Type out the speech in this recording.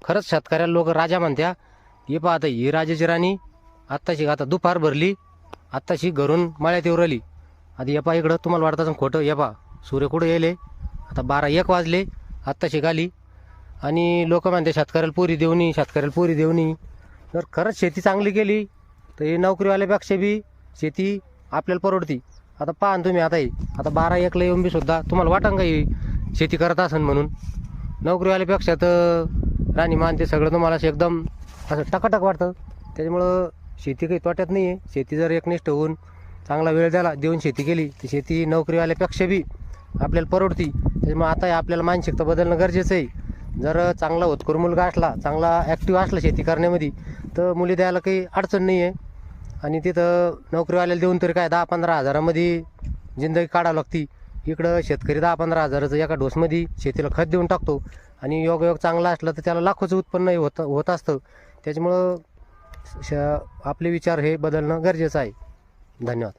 खरंच शेतकऱ्याला लोक राजा म्हणत्या. हे पहा आता ही राजाची राणी आत्ताशी आता दुपार भरली, आत्ताशी घरून मळ्यात येऊ राहिली. आता ये पहा इकडं, तुम्हाला वाटतं खोटं, ये पहा सूर्य कुठं येले, आता 12-1 वाजले, आत्ताशी गाली. आणि लोक म्हणते शेतकऱ्याला पुरी देऊनी, शेतकऱ्याला पुरी देऊनी. जर खरंच शेती चांगली केली तर ही नोकरीवाल्यापेक्षा बी शेती आपल्याला परवडती. आता पहा तुम्ही, आता 12-1ला येऊन बी सुद्धा तुम्हाला वाटन का ही शेती करत असन म्हणून. नोकरीवाल्यापेक्षा तर राणी मानते सगळं तुम्हाला असं एकदम असं टकाटक वाटतं. त्याच्यामुळं शेती काही तोट्यात नाही आहे. शेती जर एकनिष्ठ होऊन चांगला वेळ देऊन शेती केली तर शेती नोकरीवाल्यापेक्षा बी आपल्याला परवडती. त्याच्यामुळे आता आपल्याला मानसिकता बदलणं गरजेचं आहे. जर चांगला होतकरू मुलगा असला, चांगला ॲक्टिव्ह असला शेती करण्यामध्ये, तर मुली द्यायला काही अडचण नाही आहे. आणि तिथं नोकरीवाल्याला देऊन तरी काय 10-15 हजारामध्ये जिंदगी काढावं लागती. इकडं शेतकरी 10-15 हजाराचं एका डोसमध्ये शेतीला खत देऊन टाकतो. आणि योगायोग चांगला असला तर त्याला लाखोचं उत्पन्न होत असतं. त्याच्यामुळं आपले विचार हे बदलणं गरजेचं आहे. धन्यवाद.